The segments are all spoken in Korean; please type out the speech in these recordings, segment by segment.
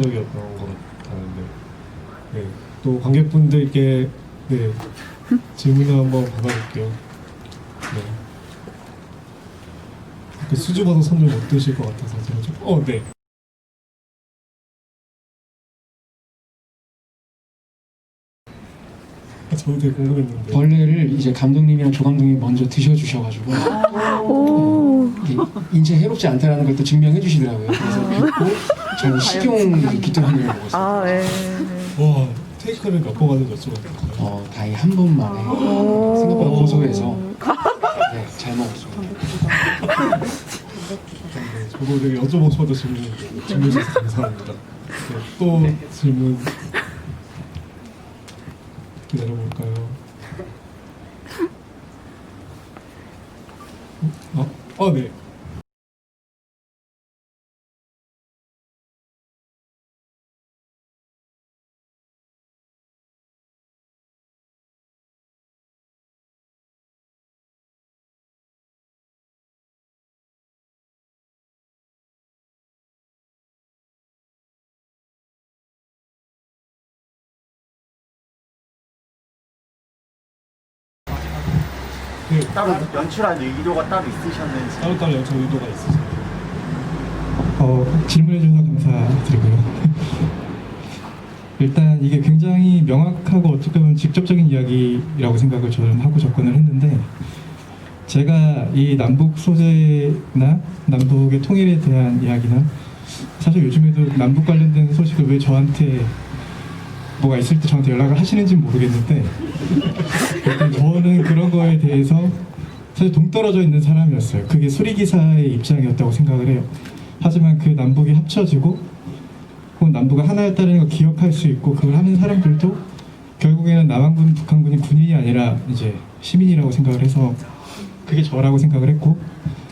인상적이었던 것 같았는데, 네, 또 관객분들께 네, 질문을 한번 받아볼게요. 네. 그 수줍어서 손을 못 드실 것 같아서 제가 좀, 네. 저도 되게 궁금했는데. 벌레를 이제 감독님이랑 조감독님이 먼저 드셔주셔가지고 이게 인체에 해롭지 않다라는 걸 또 증명해 주시더라고요. 그래서 믿고 저는 식용 귀뚜라미를 먹었어요. 네. 와, 테이크를 몇 번 하는지 여쭤봐도 다행히 한 번만에 생각보다 고소해서 네, 잘 먹었습니다. 네, 저도 되게 여쭤보고 싶어도 질문 주셔서 감사합니다. 네, 또 질문 기다려볼까요? 네. 네, 따로 연출한 의도가 따로 있으셨는지. 따로따로 연출 의도가 있으세요? 질문해 주셔서 감사드리고요. 일단 이게 굉장히 명확하고 어떻게 보면 직접적인 이야기라고 생각을 저는 하고 접근을 했는데, 제가 이 남북 소재나 남북의 통일에 대한 이야기나 사실 요즘에도 남북 관련된 소식을 왜 저한테 뭐가 있을 때 저한테 연락을 하시는지 모르겠는데, 일단 저는 그런 거에 대해서 사실 동떨어져 있는 사람이었어요. 그게 수리기사의 입장이었다고 생각을 해요. 하지만 그 남북이 합쳐지고 혹은 남북이 하나였다는 걸 기억할 수 있고, 그걸 하는 사람들도 결국에는 남한군, 북한군이 군인이 아니라 이제 시민이라고 생각을 해서 그게 저라고 생각을 했고,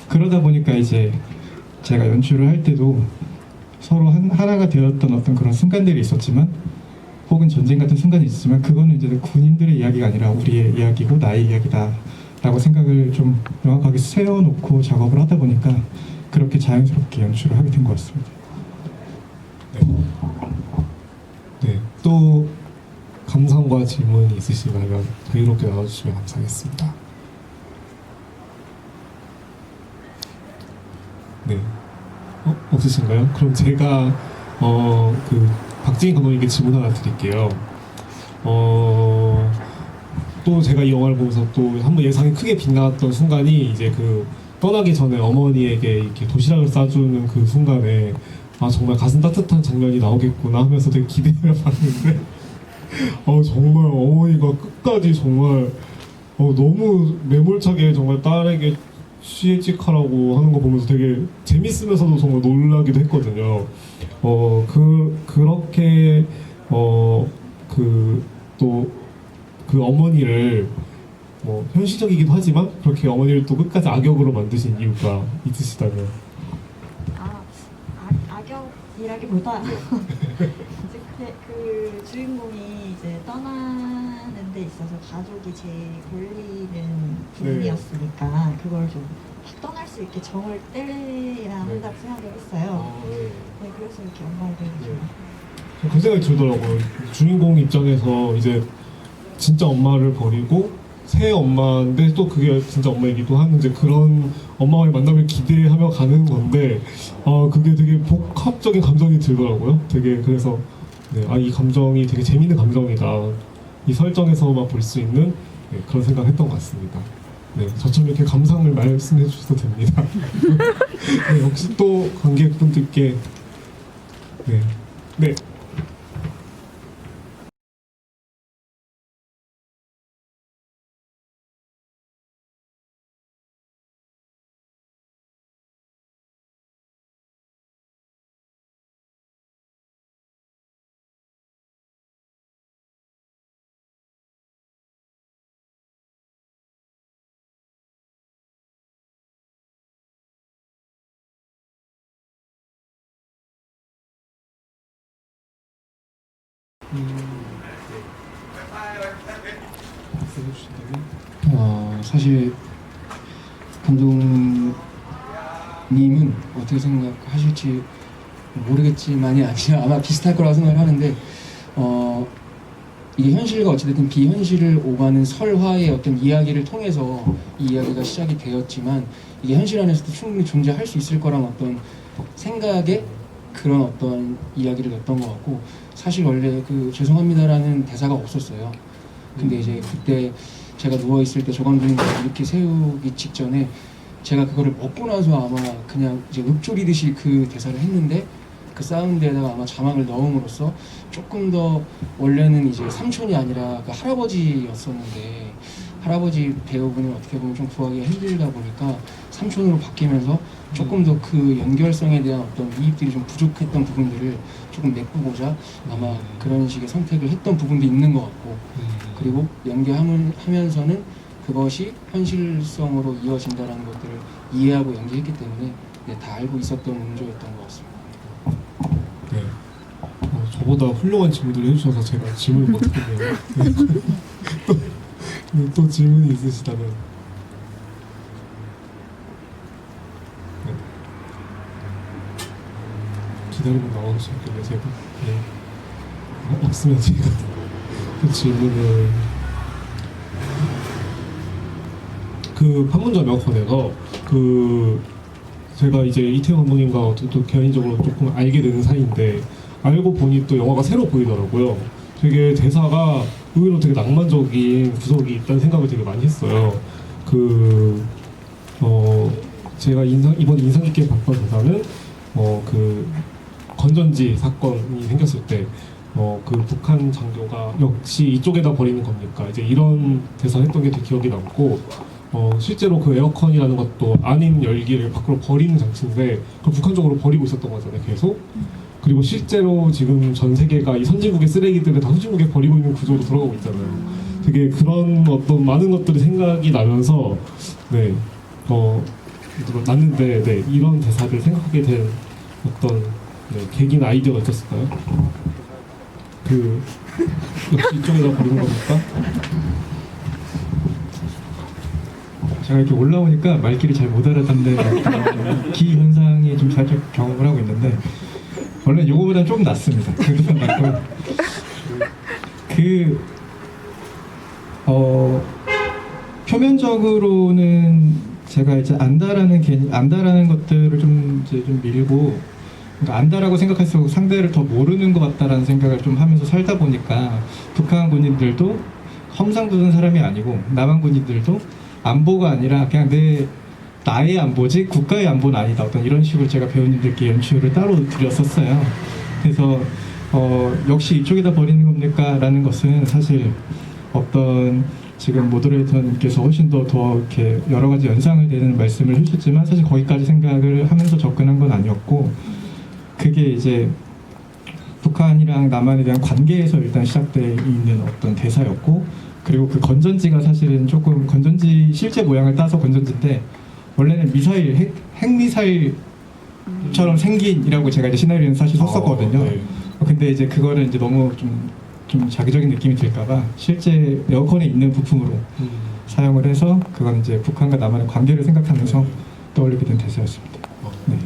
그러다 보니까 이제 제가 연출을 할 때도 서로 하나가 되었던 어떤 그런 순간들이 있었지만, 혹은 전쟁 같은 순간이 있었지만, 그거는 이제 군인들의 이야기가 아니라 우리의 이야기고 나의 이야기다 라고 생각을 좀 명확하게 세워놓고 작업을 하다 보니까 그렇게 자연스럽게 연출을 하게 된 것 같습니다. 네, 또 감상과 질문이 있으시면 자유롭게 나눠주시면 감사하겠습니다. 네, 없으신가요? 그럼 제가 박진희 감독님께 질문 하나 드릴게요. 또 제가 이 영화를 보면서 또 한번 예상이 크게 빗나갔던 순간이 이제 그 떠나기 전에 어머니에게 이렇게 도시락을 싸주는 그 순간에 정말 가슴 따뜻한 장면이 나오겠구나 하면서 되게 기대를 봤는데 정말 어머니가 끝까지 정말 너무 매몰차게 정말 딸에게 취직하라고 하는 거 보면서 되게 재밌으면서도 정말 놀라기도 했거든요. 그렇게 그 어머니를 현실적이기도 하지만 그렇게 어머니를 또 끝까지 악역으로 만드신 이유가 있으시다면? 악역이라기보다 이제 그 주인공이 이제 떠나는 데 있어서 가족이 제일 걸리는 부분이었으니까 그걸 좀 떠날 수 있게 정을 떼야 한다고 생각을 했어요. 네, 그래서 이렇게 엄마를 그 생각이 들더라고요. 주인공 입장에서 이제 진짜 엄마를 버리고 새 엄마인데 또 그게 진짜 엄마이기도 한 이제 그런 엄마와의 만남을 기대하며 가는 건데 그게 되게 복합적인 감정이 들더라고요. 되게 그래서 이 감정이 되게 재밌는 감정이다. 이 설정에서만 볼 수 있는 그런 생각을 했던 것 같습니다. 네, 저처럼 이렇게 감상을 말씀해 주셔도 됩니다. 네, 혹시 또 관객분들께 네. 사실 감독님은 어떻게 생각하실지 모르겠지만이 아니라 아마 비슷할 거라고 생각을 하는데 이게 현실과 어찌됐든 비현실을 오가는 설화의 어떤 이야기를 통해서 이 이야기가 시작이 되었지만 이게 현실 안에서도 충분히 존재할 수 있을 거란 어떤 생각에 그런 어떤 이야기를 냈던 것 같고 사실 원래 그 죄송합니다라는 대사가 없었어요. 근데 이제 그때 제가 누워있을 때 조감독님이 이렇게 세우기 직전에 제가 그거를 먹고 나서 아마 그냥 이제 읊조리듯이 그 대사를 했는데 그 사운드에다가 아마 자막을 넣음으로써 조금 더 원래는 이제 삼촌이 아니라 그 할아버지였었는데 할아버지 배우분을 어떻게 보면 좀 구하기가 힘들다 보니까 삼촌으로 바뀌면서 조금 더 그 연결성에 대한 어떤 이입들이 좀 부족했던 부분들을 조금 메꾸고자 아마 그런 식의 선택을 했던 부분도 있는 것 같고 그리고 연기하면서는 그것이 현실성으로 이어진다는 것들을 이해하고 연기했기 때문에 다 알고 있었던 음조였던 것 같습니다. 네. 저보다 훌륭한 질문을 해주셔서 제가 질문을 못했네요. 또 질문이 있으시다면. 네. 기다리고 나와주셨길래 제가 없으면 제가 그 질문을 그 판문점 명확판에서 그 제가 이제 이태원 감독님과 또 개인적으로 조금 알게 되는 사이인데 알고 보니 또 영화가 새로 보이더라고요. 되게 대사가 의외로 되게 낭만적인 구석이 있다는 생각을 되게 많이 했어요. 제가 이번 인상 깊게 봤던 대사는 그 건전지 사건이 생겼을 때 그 북한 장교가 역시 이쪽에다 버리는 겁니까? 이제 이런 대사 했던 게 되게 기억이 남고 실제로 그 에어컨이라는 것도 아닌 열기를 밖으로 버리는 장치인데 그걸 북한 쪽으로 버리고 있었던 거잖아요, 계속. 그리고 실제로 지금 전 세계가 이 선진국의 쓰레기들을 다 선진국에 버리고 있는 구조로 돌아가고 있잖아요. 되게 그런 어떤 많은 것들이 생각이 나면서 났는데 이런 대사를 생각하게 된 어떤 계기나 아이디어가 있었을까요? 역시 이쪽에다 버리는 겁니까? 제가 이렇게 올라오니까 말귀를 잘 못 알아듣는 기현상이 좀 살짝 경험을 하고 있는데 원래 요거보다는 좀 낫습니다. 그래도 낫고요. 표면적으로는 제가 이제 안다라는 것들을 좀 밀고 그러니까 안다라고 생각할수록 상대를 더 모르는 것 같다라는 생각을 좀 하면서 살다 보니까 북한 군인들도 험상궂은 사람이 아니고 남한 군인들도 안보가 아니라 그냥 나의 안보지 국가의 안보는 아니다. 어떤 이런 식으로 제가 배우님들께 연출을 따로 드렸었어요. 그래서 역시 이쪽에다 버리는 겁니까? 라는 것은 사실 어떤 지금 모더레이터님께서 훨씬 더 이렇게 여러 가지 연상을 내는 말씀을 해주셨지만 사실 거기까지 생각을 하면서 접근한 건 아니었고 그게 이제 북한이랑 남한에 대한 관계에서 일단 시작되어 있는 어떤 대사였고 그리고 그 건전지가 사실은 조금 건전지 실제 모양을 따서 건전지인데 원래는 미사일 핵미사일처럼 생긴이라고 제가 이제 시나리오는 사실 썼었거든요. 네. 근데 이제 그거를 이제 너무 좀 자기적인 느낌이 들까봐 실제 에어컨에 있는 부품으로 사용을 해서 그건 이제 북한과 남한의 관계를 생각하면서 떠올리게 된 대사였습니다. 네.